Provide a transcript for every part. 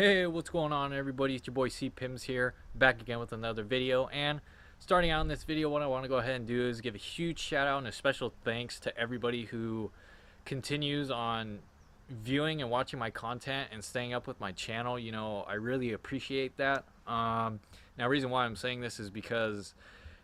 Hey, what's going on, everybody? It's your boy C Pims here, back again with another video. And starting out in this video, what I want to go ahead and do is give a huge shout out and a special thanks to everybody who continues on viewing and watching my content and staying up with my channel. You know, I really appreciate that. Now, reason why I'm saying this is because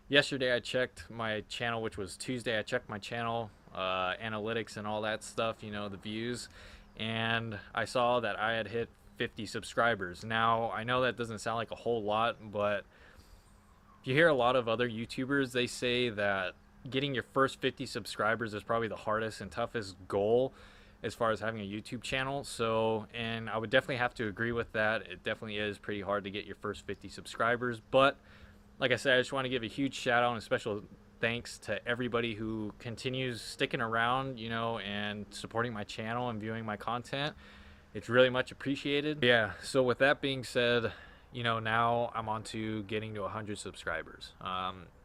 yesterday I checked my channel, which was Tuesday. I checked my channel analytics and all that stuff, you know, the views, and I saw that I had hit 50 subscribers. Now, I know that doesn't sound like a whole lot, but if you hear a lot of other YouTubers, they say that getting your first 50 subscribers is probably the hardest and toughest goal as far as having a YouTube channel. So, and I would definitely have to agree with that. It definitely is pretty hard to get your first 50 subscribers. But like I said, I just want to give a huge shout out and a special thanks to everybody who continues sticking around, you know, and supporting my channel and viewing my content. It's really much appreciated. Yeah, so with that being said, you know, now I'm on to getting to 100 subscribers.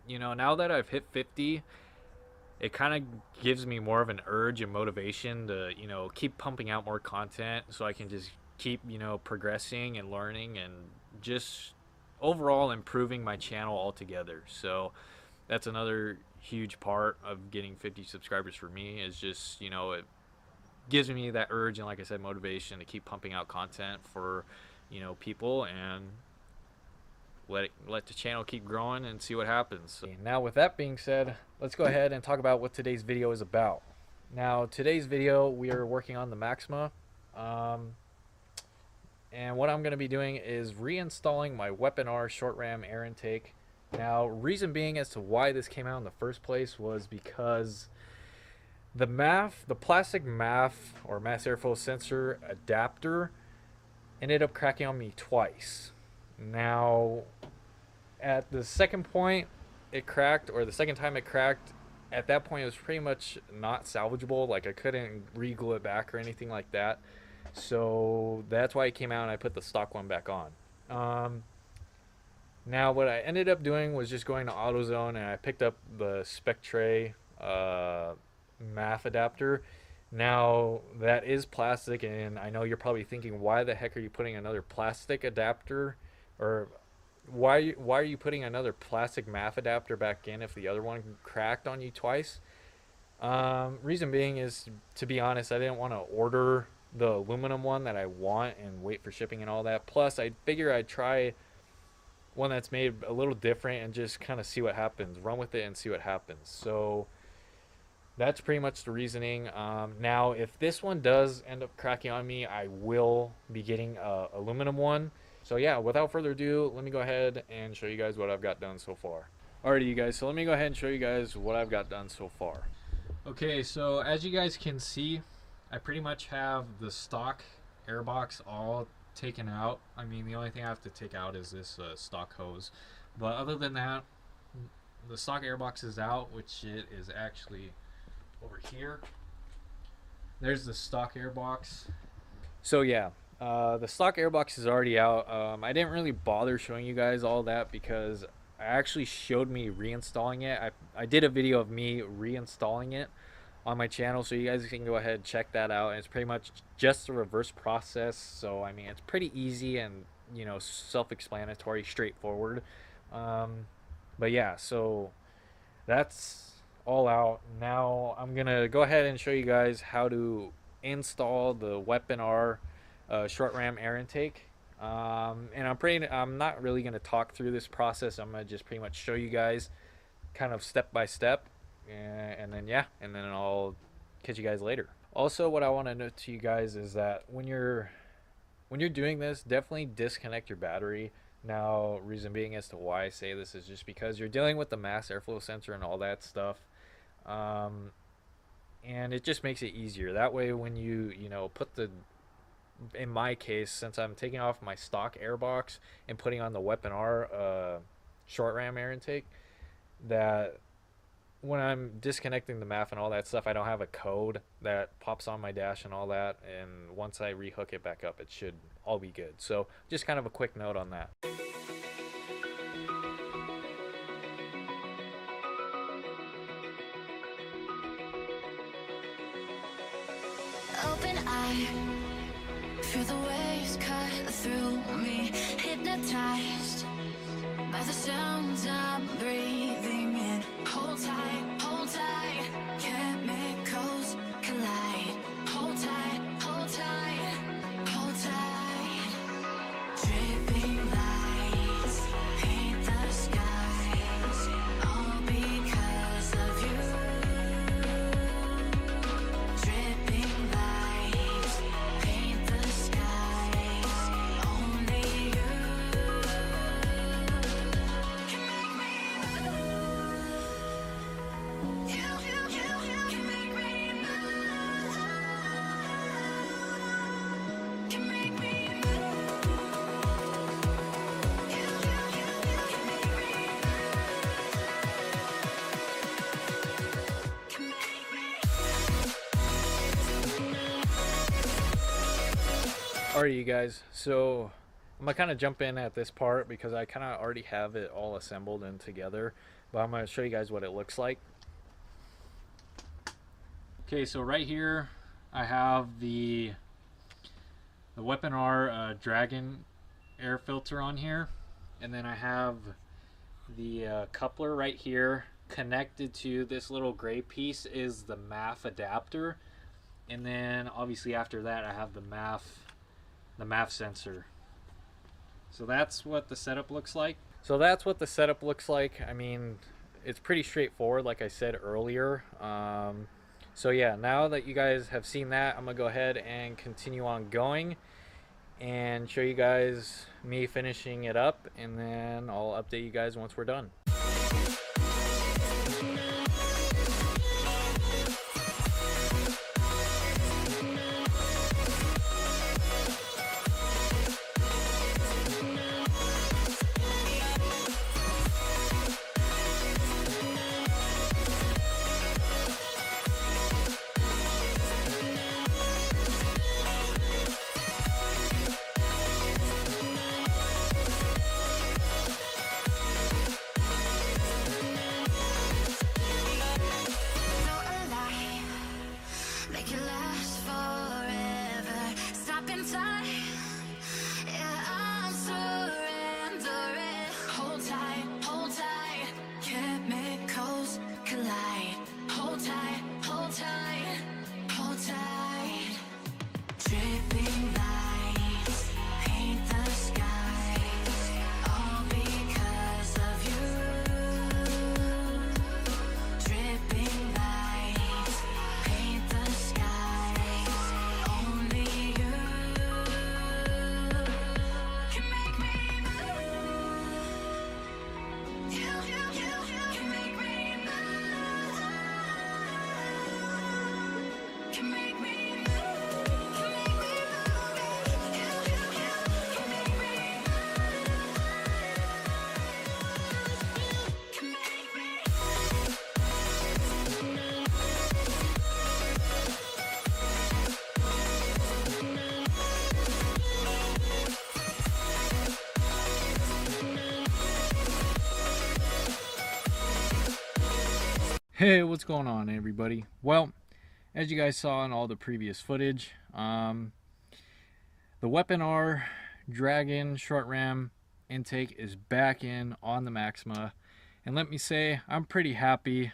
You know, now that I've hit 50, it kind of gives me more of an urge and motivation to, you know, keep pumping out more content so I can just keep, you know, progressing and learning and just overall improving my channel altogether. So that's another huge part of getting 50 subscribers for me, is just, you know, it gives me that urge and, like I said, motivation to keep pumping out content for, you know, people, and let the channel keep growing and see what happens. So now, with that being said, let's go ahead and talk about what today's video is about. Now, today's video, we are working on the Maxima, and what I'm going to be doing is reinstalling my Weapon R short ram air intake. Now, reason being as to why this came out in the first place was because the plastic MAF, or mass airflow sensor adapter, ended up cracking on me twice. Now, at the second point it cracked, or the second time it cracked, at that point it was pretty much not salvageable. Like, I couldn't re-glue it back or anything like that. So that's why it came out and I put the stock one back on. Now, what I ended up doing was just going to AutoZone, and I picked up the Spectre MAF adapter. Now, that is plastic, and I know you're probably thinking, why the heck are you putting another plastic adapter, or why are you putting another plastic MAF adapter back in if the other one cracked on you twice? Reason being is, to be honest, I didn't want to order the aluminum one that I want and wait for shipping and all that. Plus, I figure I'd try one that's made a little different and just kind of see what happens, run with it and see what happens. So that's pretty much the reasoning. Now, if this one does end up cracking on me, I will be getting a aluminum one. So yeah, without further ado, let me go ahead and show you guys what I've got done so far. Alrighty, you guys, so let me go ahead and show you guys what I've got done so far. Okay, so as you guys can see, I pretty much have the stock airbox all taken out. I mean, the only thing I have to take out is this stock hose. But other than that, the stock airbox is out, which it is actually over here. There's the stock airbox. So yeah, the stock airbox is already out. I didn't really bother showing you guys all that because I actually showed me reinstalling it. I did a video of me reinstalling it on my channel, so you guys can go ahead and check that out. And it's pretty much just a reverse process, so I mean, it's pretty easy and, you know, self-explanatory, straightforward. But yeah, so that's all out. Now I'm gonna go ahead and show you guys how to install the Weapon R short ram air intake. And I'm not really gonna talk through this process. I'm gonna just pretty much show you guys kind of step by step, and then yeah, and then I'll catch you guys later. Also, what I want to note to you guys is that when you're doing this, definitely disconnect your battery. Now, reason being as to why I say this is just because you're dealing with the mass airflow sensor and all that stuff, and it just makes it easier. That way, when you know, put the, in my case, since I'm taking off my stock airbox and putting on the Weapon R short ram air intake, that when I'm disconnecting the MAF and all that stuff, I don't have a code that pops on my dash and all that, and once I rehook it back up, it should all be good. So just kind of a quick note on that. Open eye, feel the waves cut through hypnotized by the sounds I'm breathing in. Hold tight, chemicals collide. Hold tight, hold tight, hold tight. Dripping lights paint the skies, all because of you. Dripping lights paint the skies, only you can make me move. You can make me move. Can make me move. You can make me move. Can make me. Alright, you guys, so I'm gonna kind of jump in at this part because I kind of already have it all assembled and together, but I'm gonna show you guys what it looks like. Okay, so right here I have the Weapon R Dragon air filter on here, and then I have the coupler right here. Connected to this little gray piece is the MAF adapter, and then obviously after that I have the MAF sensor. So that's what the setup looks like. I mean, it's pretty straightforward, like I said earlier. So yeah, now that you guys have seen that, I'm gonna go ahead and continue on going and show you guys me finishing it up, and then I'll update you guys once we're done. Make it last forever. Stop in time. Yeah, I'm surrendering. Hold tight, chemicals collide. Hold tight, hold tight, hold tight. Dripping lights paint the skies, all because of you. Dripping lights paint the skies, only you can make me move. You can make me move. Can make me move. Can make me move. You can make me move. Can make me. Hey, what's going on, everybody? Well, as you guys saw in all the previous footage, the Weapon R Dragon short ram intake is back in on the Maxima, and let me say I'm pretty happy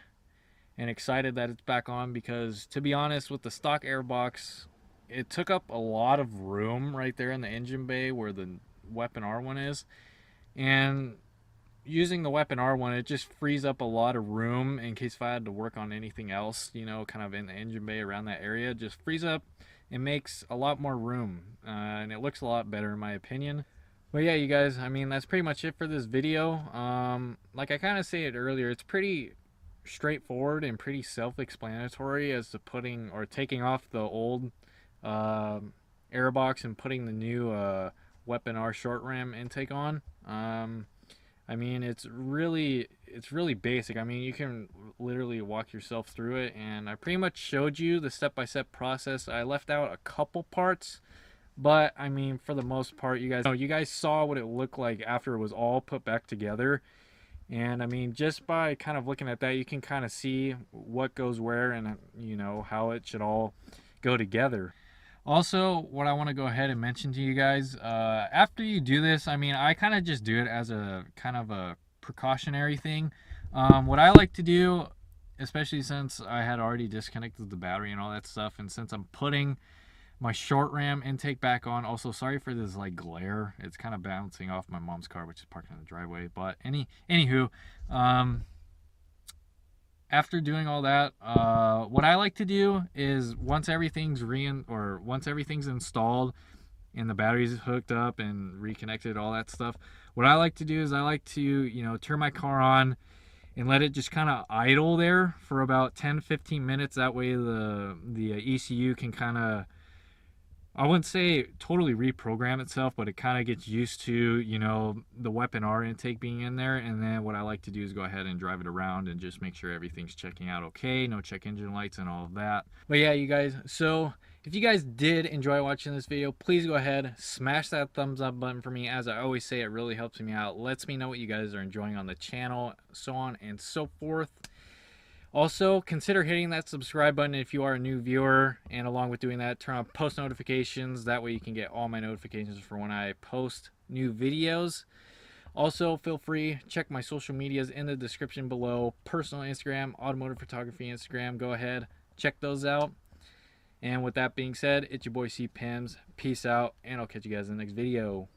and excited that it's back on, because to be honest, with the stock airbox, it took up a lot of room right there in the engine bay where the Weapon R one is, and using the Weapon R one, it just frees up a lot of room in case if I had to work on anything else, you know, kind of in the engine bay around that area. It just frees up and makes a lot more room, and it looks a lot better in my opinion. But yeah, you guys, I mean, that's pretty much it for this video. Like I kind of said earlier, it's pretty straightforward and pretty self-explanatory as to putting or taking off the old airbox and putting the new Weapon R short ram intake on. I mean, it's really basic. I mean, you can literally walk yourself through it, and I pretty much showed you the step-by-step process. I left out a couple parts, but I mean, for the most part, you guys saw what it looked like after it was all put back together. And I mean, just by kind of looking at that, you can kind of see what goes where and, you know, how it should all go together. Also, what I want to go ahead and mention to you guys, after you do this, I mean, I kind of just do it as a kind of a precautionary thing. What I like to do, especially since I had already disconnected the battery and all that stuff, and since I'm putting my short ram intake back on. Also, sorry for this like glare. It's kind of bouncing off my mom's car, which is parked in the driveway. But anywho, um, after doing all that, what I like to do is once everything's once everything's installed and the battery's hooked up and reconnected, all that stuff. What I like to do is I like to turn my car on and let it just kind of idle there for about 10-15 minutes. That way the ECU can kind of, I wouldn't say totally reprogram itself, but it kind of gets used to, the weapon R intake being in there. And then what I like to do is go ahead and drive it around and just make sure everything's checking out okay. No check engine lights and all of that. But yeah, you guys, so if you guys did enjoy watching this video, please go ahead, smash that thumbs up button for me. As I always say, it really helps me out. Lets me know what you guys are enjoying on the channel, so on and so forth. Also, consider hitting that subscribe button if you are a new viewer, and along with doing that, turn on post notifications. That way you can get all my notifications for when I post new videos. Also, feel free, check my social medias in the description below. Personal Instagram, automotive photography Instagram. Go ahead, check those out. And with that being said, it's your boy C Pims. Peace out, and I'll catch you guys in the next video.